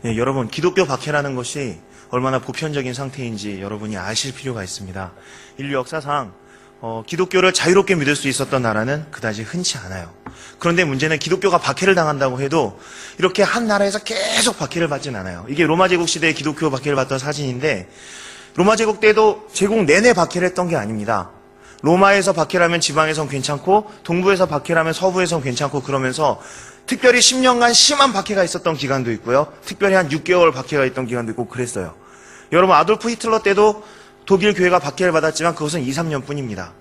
예, 여러분, 기독교 박해라는 것이 얼마나 보편적인 상태인지 여러분이 아실 필요가 있습니다. 인류 역사상 기독교를 자유롭게 믿을 수 있었던 나라는 그다지 흔치 않아요. 그런데 문제는 기독교가 박해를 당한다고 해도 이렇게 한 나라에서 계속 박해를 받진 않아요. 이게 로마 제국 시대에 기독교 박해를 받던 사진인데, 로마 제국 때도 제국 내내 박해를 했던 게 아닙니다. 로마에서 박해를 하면 지방에선 괜찮고, 동부에서 박해를 하면 서부에선 괜찮고, 그러면서 특별히 10년간 심한 박해가 있었던 기간도 있고요. 특별히 한 6개월 박해가 있던 기간도 있고 그랬어요. 여러분, 아돌프 히틀러 때도 독일 교회가 박해를 받았지만 그것은 2, 3년 뿐입니다.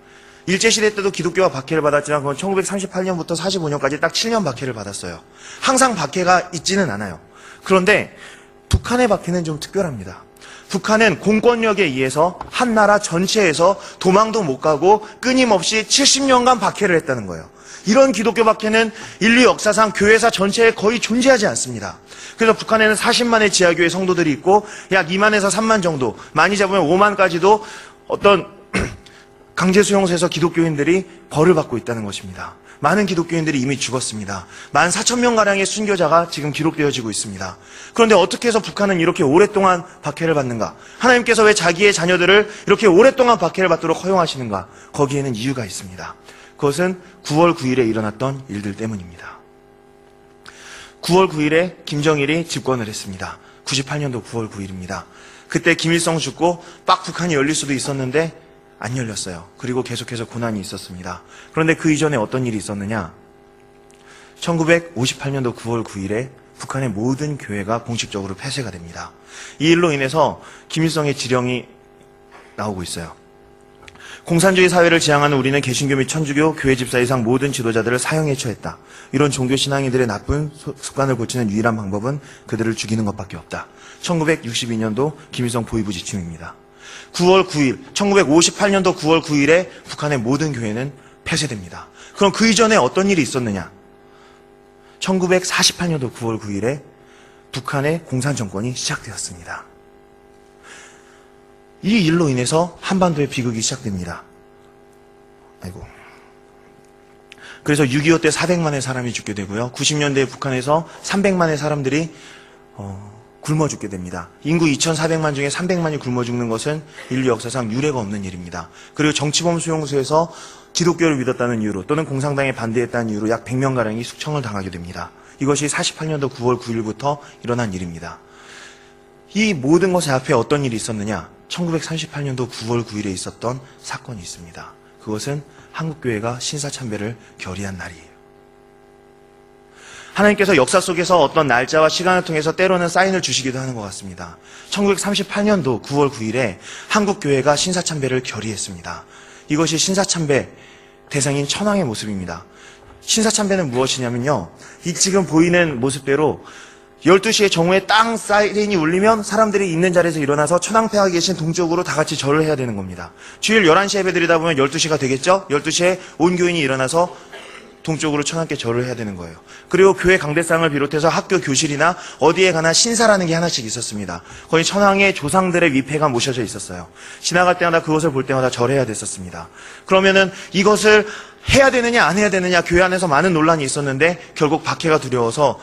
일제시대 때도 기독교가 박해를 받았지만 그건 1938년부터 45년까지 딱 7년 박해를 받았어요. 항상 박해가 있지는 않아요. 그런데 북한의 박해는 좀 특별합니다. 북한은 공권력에 의해서 한 나라 전체에서 도망도 못 가고 끊임없이 70년간 박해를 했다는 거예요. 이런 기독교 박해는 인류 역사상 교회사 전체에 거의 존재하지 않습니다. 그래서 북한에는 40만의 지하교회 성도들이 있고 약 2만에서 3만 정도, 많이 잡으면 5만까지도 어떤 강제 수용소에서 기독교인들이 벌을 받고 있다는 것입니다. 많은 기독교인들이 이미 죽었습니다. 14,000명가량의 순교자가 지금 기록되어지고 있습니다. 그런데 어떻게 해서 북한은 이렇게 오랫동안 박해를 받는가? 하나님께서 왜 자기의 자녀들을 이렇게 오랫동안 박해를 받도록 허용하시는가? 거기에는 이유가 있습니다. 그것은 9월 9일에 일어났던 일들 때문입니다. 9월 9일에 김정일이 집권을 했습니다. 98년도 9월 9일입니다. 그때 김일성 죽고 빡 북한이 열릴 수도 있었는데 안 열렸어요. 그리고 계속해서 고난이 있었습니다. 그런데 그 이전에 어떤 일이 있었느냐? 1958년도 9월 9일에 북한의 모든 교회가 공식적으로 폐쇄가 됩니다. 이 일로 인해서 김일성의 지령이 나오고 있어요. 공산주의 사회를 지향하는 우리는 개신교 및 천주교, 교회 집사 이상 모든 지도자들을 사형에 처했다. 이런 종교 신앙인들의 나쁜 습관을 고치는 유일한 방법은 그들을 죽이는 것밖에 없다. 1962년도 김일성 보위부 지침입니다. 9월 9일, 1958년도 9월 9일에 북한의 모든 교회는 폐쇄됩니다. 그럼 그 이전에 어떤 일이 있었느냐? 1948년도 9월 9일에 북한의 공산정권이 시작되었습니다. 이 일로 인해서 한반도의 비극이 시작됩니다. 그래서 6.25 때 400만의 사람이 죽게 되고요. 90년대에 북한에서 300만의 사람들이 굶어 죽게 됩니다. 인구 2,400만 중에 300만이 굶어 죽는 것은 인류 역사상 유례가 없는 일입니다. 그리고 정치범 수용소에서 기독교를 믿었다는 이유로 또는 공산당에 반대했다는 이유로 약 100명가량이 숙청을 당하게 됩니다. 이것이 48년도 9월 9일부터 일어난 일입니다. 이 모든 것의 앞에 어떤 일이 있었느냐? 1938년도 9월 9일에 있었던 사건이 있습니다. 그것은 한국교회가 신사참배를 결의한 날이에요. 하나님께서 역사 속에서 어떤 날짜와 시간을 통해서 때로는 사인을 주시기도 하는 것 같습니다. 1938년도 9월 9일에 한국교회가 신사참배를 결의했습니다. 이것이 신사참배 대상인 천황의 모습입니다. 신사참배는 무엇이냐면요, 이 지금 보이는 모습대로 12시에 정오에 땅 사이렌이 울리면 사람들이 있는 자리에서 일어나서 천황폐하에 계신 동쪽으로 다 같이 절을 해야 되는 겁니다. 주일 11시에 예배드리다 보면 12시가 되겠죠? 12시에 온 교인이 일어나서 동쪽으로 천황께 절을 해야 되는 거예요. 그리고 교회 강대상을 비롯해서 학교 교실이나 어디에 가나 신사라는 게 하나씩 있었습니다. 거기 천황의 조상들의 위패가 모셔져 있었어요. 지나갈 때마다 그것을 볼 때마다 절해야 됐었습니다. 그러면은 이것을 해야 되느냐 안 해야 되느냐 교회 안에서 많은 논란이 있었는데 결국 박해가 두려워서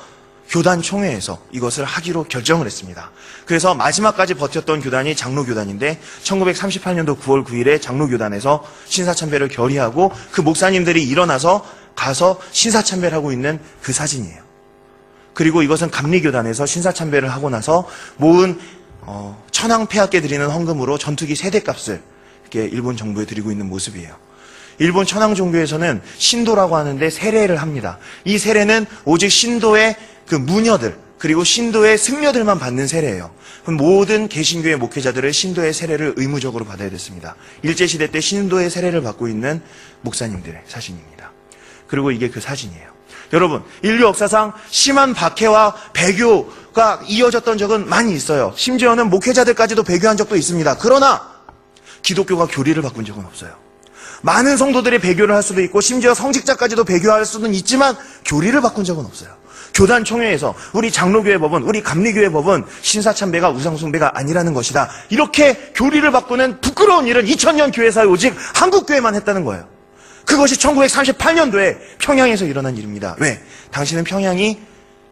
교단 총회에서 이것을 하기로 결정을 했습니다. 그래서 마지막까지 버텼던 교단이 장로교단인데 1938년도 9월 9일에 장로교단에서 신사참배를 결의하고 그 목사님들이 일어나서 가서 신사참배를 하고 있는 그 사진이에요. 그리고 이것은 감리교단에서 신사참배를 하고 나서 모은 천황폐하께 드리는 헌금으로 전투기 세대값을 이렇게 일본 정부에 드리고 있는 모습이에요. 일본 천황 종교에서는 신도라고 하는데 세례를 합니다. 이 세례는 오직 신도의 그 무녀들 그리고 신도의 승려들만 받는 세례예요. 그럼 모든 개신교의 목회자들은 신도의 세례를 의무적으로 받아야 됐습니다. 일제시대 때 신도의 세례를 받고 있는 목사님들의 사진입니다. 그리고 이게 그 사진이에요. 여러분, 인류 역사상 심한 박해와 배교가 이어졌던 적은 많이 있어요. 심지어는 목회자들까지도 배교한 적도 있습니다. 그러나 기독교가 교리를 바꾼 적은 없어요. 많은 성도들이 배교를 할 수도 있고 심지어 성직자까지도 배교할 수는 있지만 교리를 바꾼 적은 없어요. 교단 총회에서 우리 장로교회 법은, 우리 감리교회 법은 신사참배가 우상숭배가 아니라는 것이다. 이렇게 교리를 바꾸는 부끄러운 일은 2000년 교회사에 오직 한국교회만 했다는 거예요. 그것이 1938년도에 평양에서 일어난 일입니다. 왜? 당시는 평양이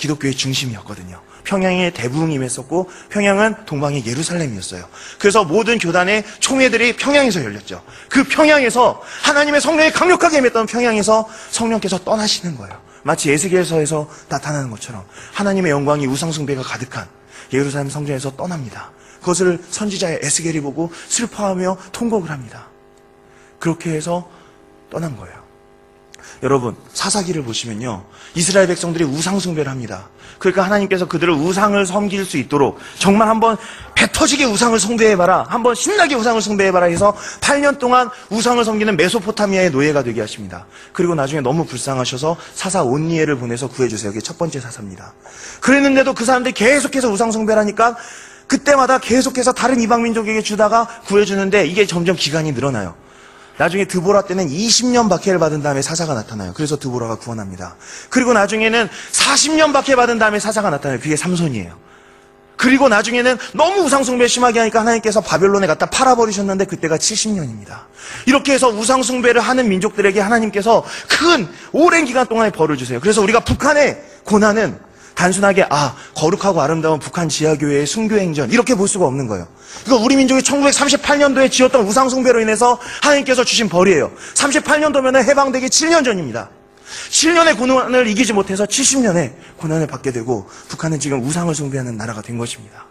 기독교의 중심이었거든요. 평양에 대부흥이 임했었고 평양은 동방의 예루살렘이었어요. 그래서 모든 교단의 총회들이 평양에서 열렸죠. 그 평양에서 하나님의 성령이 강력하게 임했던 평양에서 성령께서 떠나시는 거예요. 마치 에스겔서에서 나타나는 것처럼 하나님의 영광이 우상숭배가 가득한 예루살렘 성전에서 떠납니다. 그것을 선지자의 에스겔이 보고 슬퍼하며 통곡을 합니다. 그렇게 해서 떠난 거예요. 여러분, 사사기를 보시면요, 이스라엘 백성들이 우상숭배를 합니다. 그러니까 하나님께서 그들을 우상을 섬길 수 있도록 정말 한번 배 터지게 우상을 숭배해봐라, 한번 신나게 우상을 숭배해봐라 해서 8년 동안 우상을 섬기는 메소포타미아의 노예가 되게 하십니다. 그리고 나중에 너무 불쌍하셔서 사사 온니엘을 보내서 구해주세요. 이게 첫 번째 사사입니다. 그랬는데도 그 사람들이 계속해서 우상 숭배를 하니까 그때마다 계속해서 다른 이방 민족에게 주다가 구해주는데 이게 점점 기간이 늘어나요. 나중에 드보라 때는 20년 박해를 받은 다음에 사사가 나타나요. 그래서 드보라가 구원합니다. 그리고 나중에는 40년 박해 받은 다음에 사사가 나타나요. 그게 삼손이에요. 그리고 나중에는 너무 우상숭배 심하게 하니까 하나님께서 바벨론에 갖다 팔아버리셨는데 그때가 70년입니다. 이렇게 해서 우상숭배를 하는 민족들에게 하나님께서 큰 오랜 기간 동안의 벌을 주세요. 그래서 우리가 북한의 고난은 단순하게 거룩하고 아름다운 북한 지하교회의 순교행전 이렇게 볼 수가 없는 거예요. 이거 우리 민족이 1938년도에 지었던 우상숭배로 인해서 하나님께서 주신 벌이에요. 38년도면 해방되기 7년 전입니다. 7년의 고난을 이기지 못해서 70년의 고난을 받게 되고 북한은 지금 우상을 숭배하는 나라가 된 것입니다.